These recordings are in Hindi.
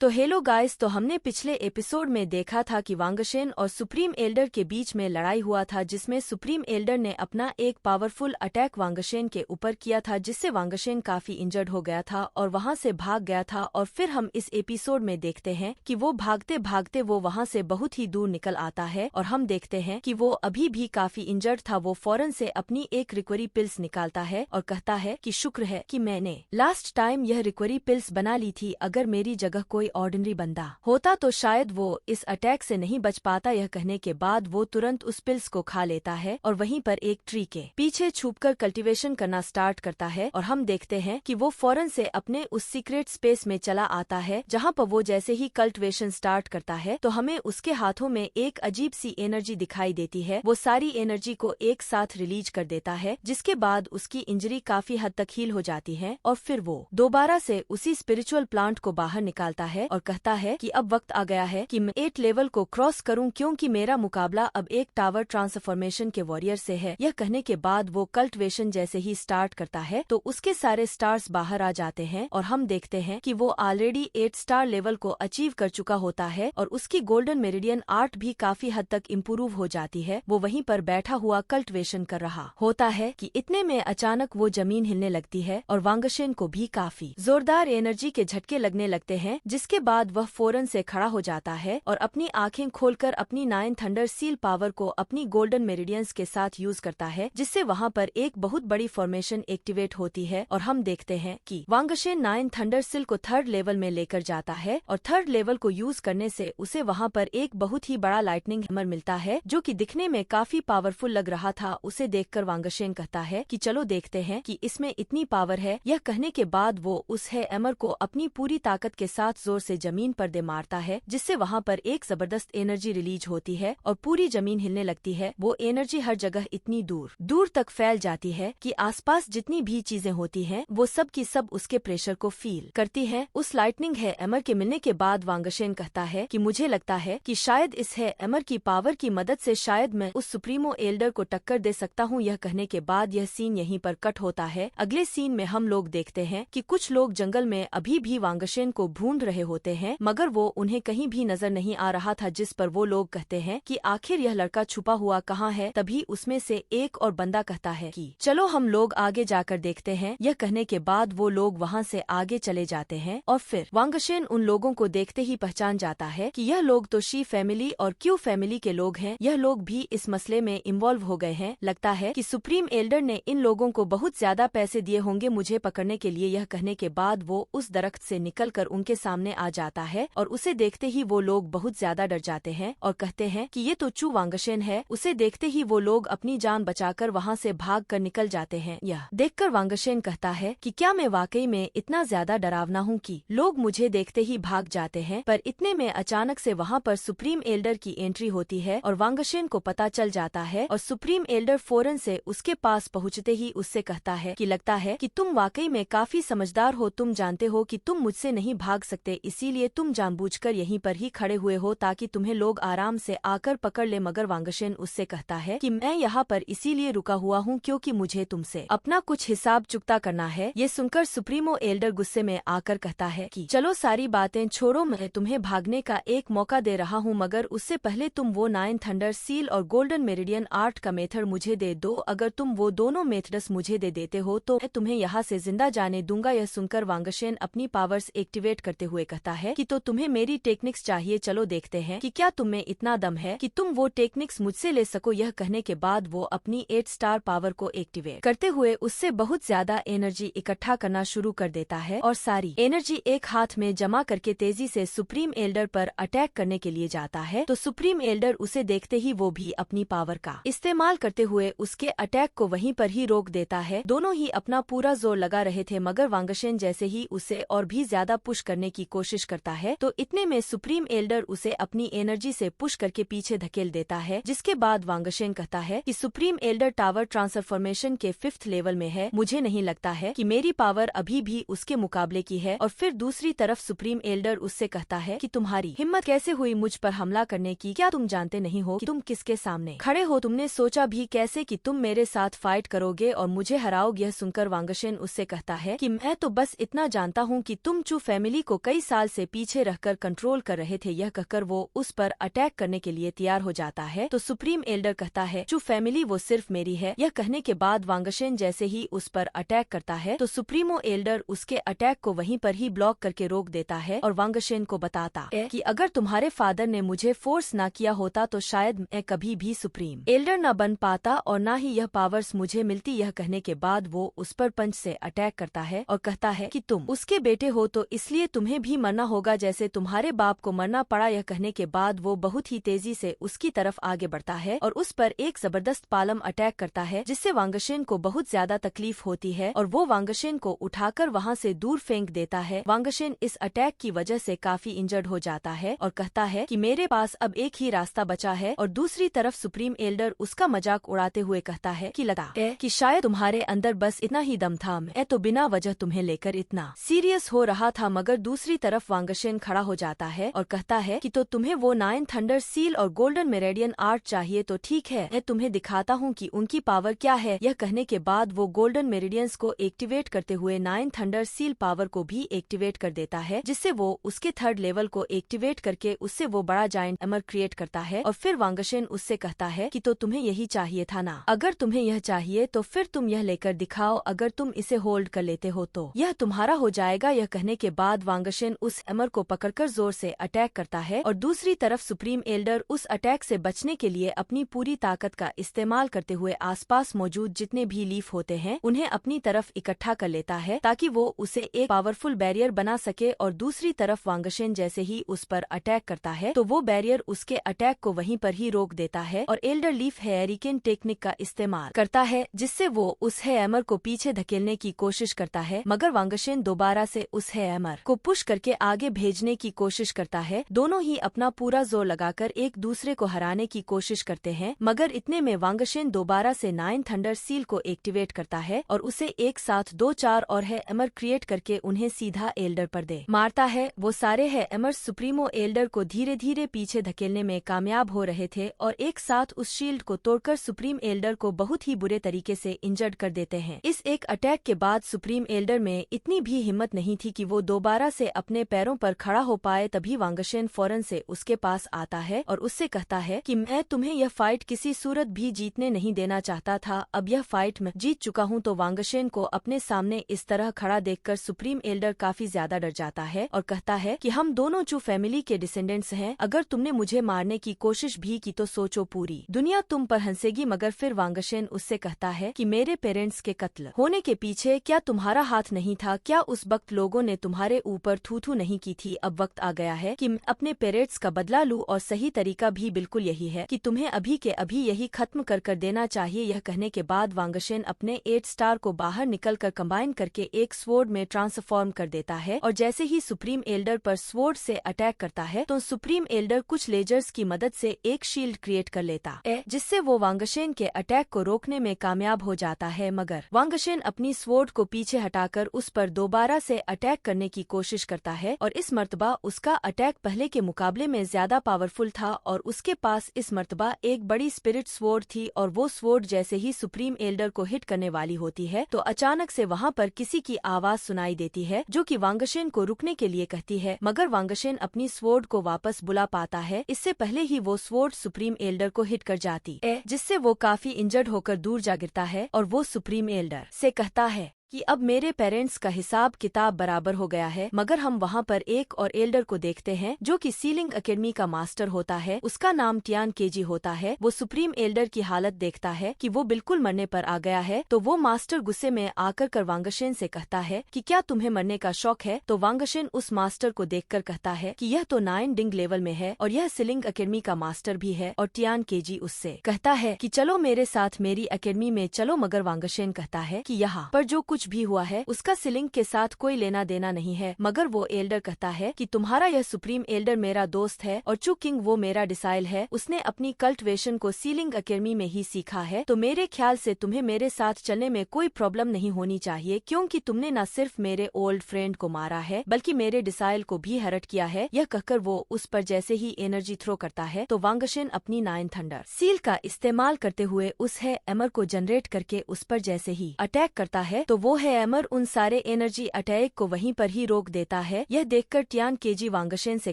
तो हेलो गाइस, तो हमने पिछले एपिसोड में देखा था कि वांगशेन और सुप्रीम एल्डर के बीच में लड़ाई हुआ था, जिसमें सुप्रीम एल्डर ने अपना एक पावरफुल अटैक वांगशेन के ऊपर किया था, जिससे वांगशेन काफी इंजर्ड हो गया था और वहां से भाग गया था। और फिर हम इस एपिसोड में देखते हैं कि वो भागते भागते वो वहां से बहुत ही दूर निकल आता है और हम देखते हैं कि वो अभी भी काफी इंजर्ड था। वो फौरन से अपनी एक रिकवरी पिल्स निकालता है और कहता है कि शुक्र है कि मैंने लास्ट टाइम यह रिकवरी पिल्स बना ली थी। अगर मेरी जगह कोई ऑर्डिनरी बंदा होता तो शायद वो इस अटैक से नहीं बच पाता। यह कहने के बाद वो तुरंत उस पिल्स को खा लेता है और वहीं पर एक ट्री के पीछे छुपकर कल्टीवेशन करना स्टार्ट करता है। और हम देखते हैं कि वो फौरन से अपने उस सीक्रेट स्पेस में चला आता है, जहाँ पर वो जैसे ही कल्टीवेशन स्टार्ट करता है तो हमें उसके हाथों में एक अजीब सी एनर्जी दिखाई देती है। वो सारी एनर्जी को एक साथ रिलीज कर देता है, जिसके बाद उसकी इंजरी काफी हद तक हील हो जाती है और फिर वो दोबारा से उसी स्पिरिचुअल प्लांट को बाहर निकालता है और कहता है कि अब वक्त आ गया है कि मैं 8 लेवल को क्रॉस करूं, क्योंकि मेरा मुकाबला अब एक टावर ट्रांसफॉर्मेशन के वॉरियर से है। यह कहने के बाद वो कल्टीवेशन जैसे ही स्टार्ट करता है तो उसके सारे स्टार्स बाहर आ जाते हैं और हम देखते हैं कि वो ऑलरेडी 8 स्टार लेवल को अचीव कर चुका होता है और उसकी गोल्डन मेरिडियन आर्ट भी काफी हद तक इम्प्रूव हो जाती है। वो वहीं पर बैठा हुआ कल्टीवेशन कर रहा होता है कि इतने में अचानक वो जमीन हिलने लगती है और वांगशेन को भी काफी जोरदार एनर्जी के झटके लगने लगते हैं, जिसके बाद वह फौरन से खड़ा हो जाता है और अपनी आंखें खोलकर अपनी 9 थंडर सील पावर को अपनी गोल्डन मेरिडियंस के साथ यूज करता है, जिससे वहां पर एक बहुत बड़ी फॉर्मेशन एक्टिवेट होती है। और हम देखते हैं कि वांगशेन 9 थंडर सील को 3rd लेवल में लेकर जाता है और 3rd लेवल को यूज करने से उसे वहां पर एक बहुत ही बड़ा लाइटनिंग हैमर मिलता है, जो कि दिखने में काफी पावरफुल लग रहा था। उसे देखकर वांगशेन कहता है कि चलो देखते हैं कि इसमें इतनी पावर है। यह कहने के बाद वो उस हैमर को अपनी पूरी ताकत के साथ जोर से जमीन पर दे मारता है, जिससे वहां पर एक जबरदस्त एनर्जी रिलीज होती है और पूरी जमीन हिलने लगती है। वो एनर्जी हर जगह इतनी दूर दूर तक फैल जाती है कि आसपास जितनी भी चीजें होती हैं वो सब की सब उसके प्रेशर को फील करती हैं। उस लाइटनिंग हैमर के मिलने के बाद वांगशेन कहता है कि मुझे लगता है कि शायद इस हैमर की पावर की मदद से शायद मैं उस सुप्रीमो एल्डर को टक्कर दे सकता हूँ। यह कहने के बाद यह सीन यहीं पर कट होता है। अगले सीन में हम लोग देखते हैं कि कुछ लोग जंगल में अभी भी वांगशेन को ढूंढ रहे होते हैं, मगर वो उन्हें कहीं भी नजर नहीं आ रहा था, जिस पर वो लोग कहते हैं कि आखिर यह लड़का छुपा हुआ कहाँ है। तभी उसमें से एक और बंदा कहता है कि चलो हम लोग आगे जाकर देखते हैं। यह कहने के बाद वो लोग वहाँ से आगे चले जाते हैं और फिर वांगशेन उन लोगों को देखते ही पहचान जाता है कि यह लोग तो शी फैमिली और क्यू फैमिली के लोग हैं। यह लोग भी इस मसले में इन्वॉल्व हो गए हैं। लगता है कि सुप्रीम एल्डर ने इन लोगों को बहुत ज्यादा पैसे दिए होंगे मुझे पकड़ने के लिए। यह कहने के बाद वो उस दरख्त से निकलकर उनके सामने आ जाता है और उसे देखते ही वो लोग बहुत ज्यादा डर जाते हैं और कहते हैं कि ये तो चू वांगशेन है। उसे देखते ही वो लोग अपनी जान बचाकर वहाँ से भाग कर निकल जाते हैं। यह देखकर वांगशेन कहता है कि क्या मैं वाकई में इतना ज्यादा डरावना हूँ कि लोग मुझे देखते ही भाग जाते हैं। पर इतने में अचानक से वहाँ पर सुप्रीम एल्डर की एंट्री होती है और वांगशेन को पता चल जाता है और सुप्रीम एल्डर फौरन से उसके पास पहुँचते ही उससे कहता है कि लगता है कि तुम वाकई में काफी समझदार हो। तुम जानते हो कि तुम मुझसे नहीं भाग सकते, इसीलिए तुम जानबूझकर यहीं पर ही खड़े हुए हो ताकि तुम्हें लोग आराम से आकर पकड़ ले। मगर वांगशेन उससे कहता है कि मैं यहाँ पर इसीलिए रुका हुआ हूँ क्योंकि मुझे तुमसे अपना कुछ हिसाब चुकता करना है। ये सुनकर सुप्रीमो एल्डर गुस्से में आकर कहता है कि चलो सारी बातें छोड़ो, मैं तुम्हें भागने का एक मौका दे रहा हूँ, मगर उससे पहले तुम वो 9 थंडर सील और गोल्डन मेरिडियन आर्ट का मेथड मुझे दे दो। अगर तुम वो दोनों मेथड्स मुझे दे देते हो तो मैं तुम्हें यहाँ से जिंदा जाने दूंगा। यह सुनकर वांगशेन अपनी पावर्स एक्टिवेट करते हुए कहता है कि तो तुम्हें मेरी टेक्निक्स चाहिए, चलो देखते हैं कि क्या तुम में इतना दम है कि तुम वो टेक्निक्स मुझसे ले सको। यह कहने के बाद वो अपनी 8 स्टार पावर को एक्टिवेट करते हुए उससे बहुत ज्यादा एनर्जी इकट्ठा करना शुरू कर देता है और सारी एनर्जी एक हाथ में जमा करके तेजी से सुप्रीम एल्डर पर अटैक करने के लिए जाता है। तो सुप्रीम एल्डर उसे देखते ही वो भी अपनी पावर का इस्तेमाल करते हुए उसके अटैक को वहीं पर ही रोक देता है। दोनों ही अपना पूरा जोर लगा रहे थे, मगर वांगशेन जैसे ही उसे और भी ज्यादा पुश करने की कोशिश करता है तो इतने में सुप्रीम एल्डर उसे अपनी एनर्जी से पुश करके पीछे धकेल देता है, जिसके बाद वांगशेन कहता है कि सुप्रीम एल्डर टावर ट्रांसफॉर्मेशन के 5th लेवल में है, मुझे नहीं लगता है कि मेरी पावर अभी भी उसके मुकाबले की है। और फिर दूसरी तरफ सुप्रीम एल्डर उससे कहता है कि तुम्हारी हिम्मत कैसे हुई मुझ पर हमला करने की? क्या तुम जानते नहीं हो कि तुम किसके सामने खड़े हो? तुमने सोचा भी कैसे कि तुम मेरे साथ फाइट करोगे और मुझे हराओगे? यह सुनकर वांगशेन उससे कहता है कि मैं तो बस इतना जानता हूँ कि तुम चू फैमिली को कई साल से पीछे रहकर कंट्रोल कर रहे थे। यह कहकर वो उस पर अटैक करने के लिए तैयार हो जाता है। तो सुप्रीम एल्डर कहता है जो फैमिली वो सिर्फ मेरी है। यह कहने के बाद वांगशेन जैसे ही उस पर अटैक करता है तो सुप्रीमो एल्डर उसके अटैक को वहीं पर ही ब्लॉक करके रोक देता है और वांगशेन को बताता है कि अगर तुम्हारे फादर ने मुझे फोर्स ना किया होता तो शायद मैं कभी भी सुप्रीम एल्डर न बन पाता और न ही यह पावर्स मुझे मिलती। यह कहने के बाद वो उस पर पंच से अटैक करता है और कहता है कि तुम उसके बेटे हो तो इसलिए तुम्हें भी मरना होगा जैसे तुम्हारे बाप को मरना पड़ा। यह कहने के बाद वो बहुत ही तेजी से उसकी तरफ आगे बढ़ता है और उस पर एक जबरदस्त पालम अटैक करता है जिससे वांगशेन को बहुत ज्यादा तकलीफ होती है और वो वांगशेन को उठाकर वहाँ से दूर फेंक देता है। वांगशेन इस अटैक की वजह से काफी इंजर्ड हो जाता है और कहता है कि मेरे पास अब एक ही रास्ता बचा है। और दूसरी तरफ सुप्रीम एल्डर उसका मजाक उड़ाते हुए कहता है कि लगता है कि शायद तुम्हारे अंदर बस इतना ही दम था, मैं तो बिना वजह तुम्हें लेकर इतना सीरियस हो रहा था। मगर दूसरी तरफ वांगशेन खड़ा हो जाता है और कहता है कि तो तुम्हें वो 9 थंडर सील और गोल्डन मेरेडियन आर्ट चाहिए तो ठीक है, मैं तुम्हें दिखाता हूँ कि उनकी पावर क्या है। यह कहने के बाद वो गोल्डन मेरिडियंस को एक्टिवेट करते हुए 9 थंडर सील पावर को भी एक्टिवेट कर देता है जिससे वो उसके 3rd लेवल को एक्टिवेट करके उससे वो बड़ा जायंट एमर क्रिएट करता है। और फिर वांगशेन उससे कहता है कि तो तुम्हें यही चाहिए था ना, अगर तुम्हें यह चाहिए तो फिर तुम यह लेकर दिखाओ, अगर तुम इसे होल्ड कर लेते हो तो यह तुम्हारा हो जाएगा। यह कहने के बाद वांगशेन उस एमर को पकड़कर जोर से अटैक करता है और दूसरी तरफ सुप्रीम एल्डर उस अटैक से बचने के लिए अपनी पूरी ताकत का इस्तेमाल करते हुए आसपास मौजूद जितने भी लीफ होते हैं उन्हें अपनी तरफ इकट्ठा कर लेता है ताकि वो उसे एक पावरफुल बैरियर बना सके। और दूसरी तरफ वांगशेन जैसे ही उस पर अटैक करता है तो वो बैरियर उसके अटैक को वहीं पर ही रोक देता है और एल्डर लीफ हेरिकेन टेक्निक का इस्तेमाल करता है जिससे वो उस हैमर को पीछे धकेलने की कोशिश करता है। मगर वांगशेन दोबारा से उस हैमर को पुश करके आगे भेजने की कोशिश करता है। दोनों ही अपना पूरा जोर लगाकर एक दूसरे को हराने की कोशिश करते हैं मगर इतने में वांगशेन दोबारा से 9 थंडर सील को एक्टिवेट करता है और उसे एक साथ 2-4 और है एमर क्रिएट करके उन्हें सीधा एल्डर पर दे मारता है। वो सारे है एमर सुप्रीमो एल्डर को धीरे धीरे पीछे धकेलने में कामयाब हो रहे थे और एक साथ उस शील्ड को तोड़कर सुप्रीम एल्डर को बहुत ही बुरे तरीके से इंजर्ड कर देते हैं। इस एक अटैक के बाद सुप्रीम एल्डर में इतनी भी हिम्मत नहीं थी कि वो दोबारा से अपने पैरों पर खड़ा हो पाए। तभी वांगशेन फौरन से उसके पास आता है और उससे कहता है कि मैं तुम्हें यह फाइट किसी सूरत भी जीतने नहीं देना चाहता था, अब यह फाइट मैं जीत चुका हूँ। तो वांगशेन को अपने सामने इस तरह खड़ा देखकर सुप्रीम एल्डर काफी ज्यादा डर जाता है और कहता है कि हम दोनों चू फैमिली के डिसेंडेंट्स हैं, अगर तुमने मुझे मारने की कोशिश भी की तो सोचो पूरी दुनिया तुम पर हंसेगी। मगर फिर वांगशेन उससे कहता है कि मेरे पेरेंट्स के कत्ल होने के पीछे क्या तुम्हारा हाथ नहीं था? क्या उस वक्त लोगों ने तुम्हारे ऊपर थू-थू नहीं की थी? अब वक्त आ गया है कि मैं अपने पेरेंट्स का बदला लूं और सही तरीका भी बिल्कुल यही है कि तुम्हें अभी के अभी यही खत्म कर देना चाहिए। यह कहने के बाद वांगशेन अपने 8 स्टार को बाहर निकलकर कंबाइन करके एक स्वॉर्ड में ट्रांसफॉर्म कर देता है और जैसे ही सुप्रीम एल्डर पर स्वॉर्ड से अटैक करता है तो सुप्रीम एल्डर कुछ लेजर्स की मदद से एक शील्ड क्रिएट कर लेता है जिससे वो वांगशेन के अटैक को रोकने में कामयाब हो जाता है। मगर वांगशेन अपनी स्वॉर्ड को पीछे हटाकर उस पर दोबारा से अटैक करने की कोशिश करता है और इस मर्तबा उसका अटैक पहले के मुकाबले में ज्यादा पावरफुल था और उसके पास इस मर्तबा एक बड़ी स्पिरिट स्वॉर्ड थी और वो स्वॉर्ड जैसे ही सुप्रीम एल्डर को हिट करने वाली होती है तो अचानक से वहाँ पर किसी की आवाज सुनाई देती है जो कि वांगशेन को रुकने के लिए कहती है। मगर वांगशेन अपनी स्वॉर्ड को वापस बुला पाता है, इससे पहले ही वो स्वॉर्ड सुप्रीम एल्डर को हिट कर जाती है जिससे वो काफी इंजर्ड होकर दूर जा गिरता है और वो सुप्रीम एल्डर से कहता है कि अब मेरे पेरेंट्स का हिसाब किताब बराबर हो गया है। मगर हम वहाँ पर एक और एल्डर को देखते हैं जो कि सीलिंग एकेडमी का मास्टर होता है, उसका नाम टियान केजी होता है। वो सुप्रीम एल्डर की हालत देखता है कि वो बिल्कुल मरने पर आ गया है तो वो मास्टर गुस्से में आकर वांगशेन से कहता है कि क्या तुम्हें मरने का शौक है? तो वांगशेन उस मास्टर को देखकर कहता है कि यह तो 9 डिंग लेवल में है और यह सीलिंग एकेडमी का मास्टर भी है। और टियान केजी उससे कहता है कि चलो मेरे साथ मेरी एकेडमी में चलो। मगर वांगशेन कहता है कि यहाँ पर जो कुछ भी हुआ है उसका सीलिंग के साथ कोई लेना देना नहीं है। मगर वो एल्डर कहता है कि तुम्हारा यह सुप्रीम एल्डर मेरा दोस्त है और चू किंग वो मेरा डिसाइल है, उसने अपनी कल्टिवेशन को सीलिंग एकेडमी में ही सीखा है, तो मेरे ख्याल से तुम्हें मेरे साथ चलने में कोई प्रॉब्लम नहीं होनी चाहिए क्योंकि तुमने न सिर्फ मेरे ओल्ड फ्रेंड को मारा है बल्कि मेरे डिसाइल को भी हर्ट किया है। यह कहकर वो उस पर जैसे ही एनर्जी थ्रो करता है तो वांगशेन अपनी 9 थंडर सील का इस्तेमाल करते हुए उस है एमर को जनरेट करके उस पर जैसे ही अटैक करता है तो वो वो है एमर उन सारे एनर्जी अटैक को वहीं पर ही रोक देता है। यह देखकर टियान केजी वांगशेन से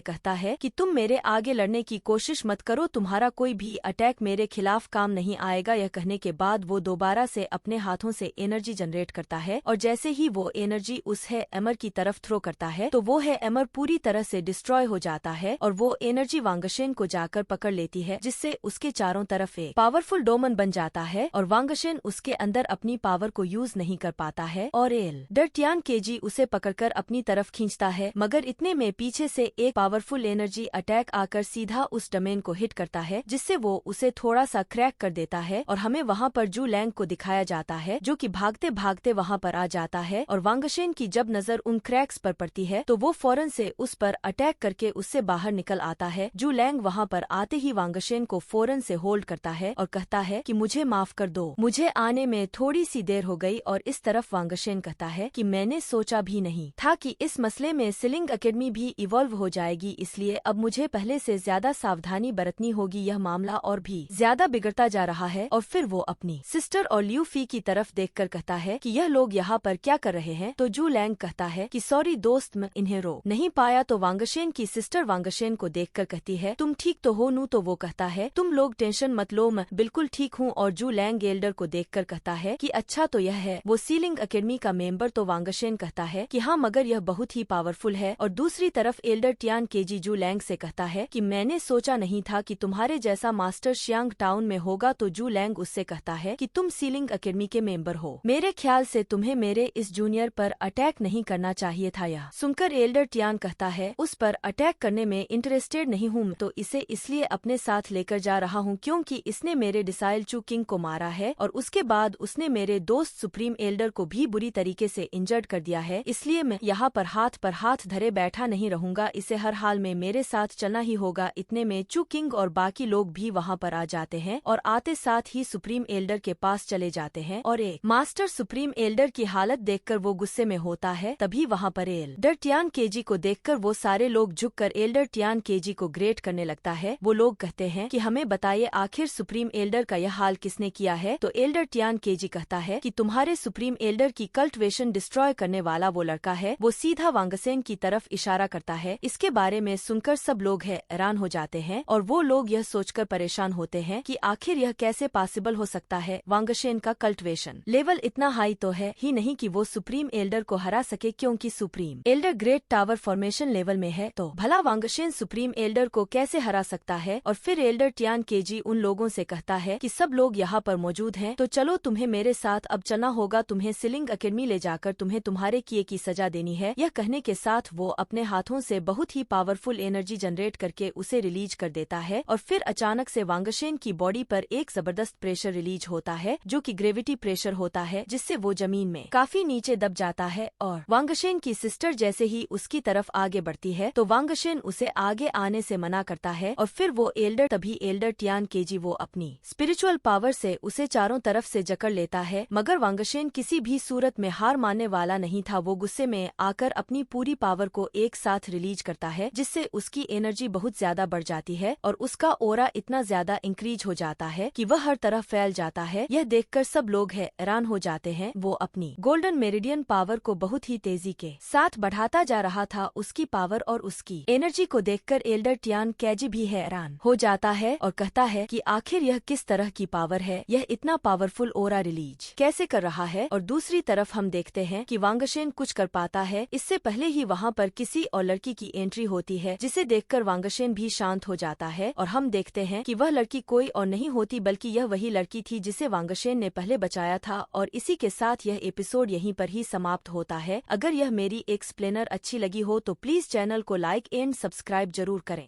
कहता है कि तुम मेरे आगे लड़ने की कोशिश मत करो, तुम्हारा कोई भी अटैक मेरे खिलाफ काम नहीं आएगा। यह कहने के बाद वो दोबारा से अपने हाथों से एनर्जी जनरेट करता है और जैसे ही वो एनर्जी उस है एमर की तरफ थ्रो करता है तो वो है एमर पूरी तरह से डिस्ट्रॉय हो जाता है और वो एनर्जी वांगशेन को जाकर पकड़ लेती है, जिससे उसके चारों तरफ एक पावरफुल डोमन बन जाता है और वांगशेन उसके अंदर अपनी पावर को यूज नहीं कर पाता है और टियान केजी उसे पकड़कर अपनी तरफ खींचता है, मगर इतने में पीछे से एक पावरफुल एनर्जी अटैक आकर सीधा उस डोमेन को हिट करता है, जिससे वो उसे थोड़ा सा क्रैक कर देता है और हमें वहाँ पर जू लैंग को दिखाया जाता है जो कि भागते भागते वहाँ पर आ जाता है और वांगशेन की जब नजर उन क्रैक्स पर पड़ती है तो वो फौरन से उस पर अटैक करके उससे बाहर निकल आता है। जू लैंग वहाँ पर आते ही वांगशेन को फौरन से होल्ड करता है और कहता है कि मुझे माफ कर दो, मुझे आने में थोड़ी सी देर हो गई। और इस तरफ वांगशेन कहता है कि मैंने सोचा भी नहीं था कि इस मसले में सीलिंग एकेडमी भी इवॉल्व हो जाएगी, इसलिए अब मुझे पहले से ज्यादा सावधानी बरतनी होगी। यह मामला और भी ज्यादा बिगड़ता जा रहा है। और फिर वो अपनी सिस्टर और ल्यू फी की तरफ देखकर कहता है कि यह लोग यहाँ पर क्या कर रहे हैं। तो जू लैंग कहता है कि सॉरी दोस्त, मैं इन्हें रोक नहीं पाया। तो वांगशेन की सिस्टर वांगशेन को देखकर कहती है तुम ठीक तो हो नू। तो वो कहता है तुम लोग टेंशन मत लो, मैं बिल्कुल ठीक हूँ। और जू लैंग एल्डर को देखकर कहता है कि अच्छा तो यह है वो सीलिंग एकेडमी का मेंबर। तो वांगशेन कहता है कि हाँ, मगर यह बहुत ही पावरफुल है। और दूसरी तरफ एल्डर टियान केजी जू लैंग से कहता है कि मैंने सोचा नहीं था कि तुम्हारे जैसा मास्टर शियांग टाउन में होगा। तो जू लैंग उससे कहता है कि तुम सीलिंग एकेडमी के मेंबर हो, मेरे ख्याल से तुम्हें मेरे इस जूनियर पर अटैक नहीं करना चाहिए था। यह सुनकर एल्डर टियान कहता है उस पर अटैक करने में इंटरेस्टेड नहीं हूँ, तो इसे इसलिए अपने साथ लेकर जा रहा हूँ क्योंकि इसने मेरे डिसाइल चू किंग को मारा है और उसके बाद उसने मेरे दोस्त सुप्रीम एल्डर को भी बुरी तरीके से इंजर्ड कर दिया है। इसलिए मैं यहाँ पर हाथ धरे बैठा नहीं रहूंगा, इसे हर हाल में मेरे साथ चलना ही होगा। इतने में चू किंग और बाकी लोग भी वहाँ पर आ जाते हैं और आते साथ ही सुप्रीम एल्डर के पास चले जाते हैं और एक मास्टर सुप्रीम एल्डर की हालत देखकर वो गुस्से में होता है। तभी वहाँ पर एल्डर टियान केजी को देखकर वो सारे लोग झुककर एल्डर टियान केजी को ग्रेट करने लगता है। वो लोग कहते हैं कि हमें बताइए आखिर सुप्रीम एल्डर का यह हाल किसने किया है। तो एल्डर टियान केजी कहता है कि तुम्हारे सुप्रीम एल्डर की कल्टिवेशन डिस्ट्रॉय करने वाला वो लड़का है। वो सीधा वांगशेन की तरफ इशारा करता है। इसके बारे में सुनकर सब लोग हैरान हो जाते हैं और वो लोग यह सोचकर परेशान होते हैं कि आखिर यह कैसे पॉसिबल हो सकता है। वांगशेन का कल्टिवेशन लेवल इतना हाई तो है ही नहीं कि वो सुप्रीम एल्डर को हरा सके, क्योंकि supreme Elder great tower formation level में है। तो भला वांगशेन सुप्रीम एल्डर को कैसे हरा सकता है। और फिर एल्डर टियान केजी उन लोगों से कहता है कि सब लोग यहाँ पर मौजूद हैं, तो चलो तुम्हें मेरे साथ अब चलना होगा, तुम्हें सीलिंग एकेडमी ले जाकर तुम्हें तुम्हारे किए की सजा देनी है। यह कहने के साथ वो अपने हाथों से बहुत ही पावरफुल एनर्जी जनरेट करके उसे रिलीज कर देता है और फिर अचानक से वांगशेन की बॉडी पर एक जबरदस्त प्रेशर रिलीज होता है जो कि ग्रेविटी प्रेशर होता है, जिससे वो जमीन में काफी नीचे दब जाता है। और वांगशेन की सिस्टर जैसे ही उसकी तरफ आगे बढ़ती है तो वांगशेन उसे आगे आने से मना करता है और फिर वो तभी एल्डर टियान केजी वो अपनी स्पिरिचुअल पावर से उसे चारों तरफ से जकड़ लेता है। मगर वांगशेन किसी भी सूरत में हार मानने वाला नहीं था। वो गुस्से में आकर अपनी पूरी पावर को एक साथ रिलीज करता है, जिससे उसकी एनर्जी बहुत ज्यादा बढ़ जाती है और उसका ओरा इतना ज्यादा इंक्रीज हो जाता है कि वह हर तरफ फैल जाता है। यह देखकर सब लोग हैरान हो जाते हैं। वो अपनी गोल्डन मेरिडियन पावर को बहुत ही तेजी के साथ बढ़ाता जा रहा था। उसकी पावर और उसकी एनर्जी को देखकर एल्डर टियान केजी भी हैरान हो जाता है और कहता है कि आखिर यह किस तरह की पावर है, यह इतना पावरफुल ओरा रिलीज कैसे कर रहा है। और दूसरी तरफ हम देखते हैं कि वांगशेन कुछ कर पाता है। इससे पहले ही वहाँ पर किसी और लड़की की एंट्री होती है, जिसे देखकर वांगशेन भी शांत हो जाता है और हम देखते हैं कि वह लड़की कोई और नहीं होती बल्कि यह वही लड़की थी जिसे वांगशेन ने पहले बचाया था। और इसी के साथ यह एपिसोड यहीं पर ही समाप्त होता है। अगर यह मेरी एक्सप्लेनर अच्छी लगी हो तो प्लीज चैनल को लाइक एंड सब्सक्राइब जरूर करें।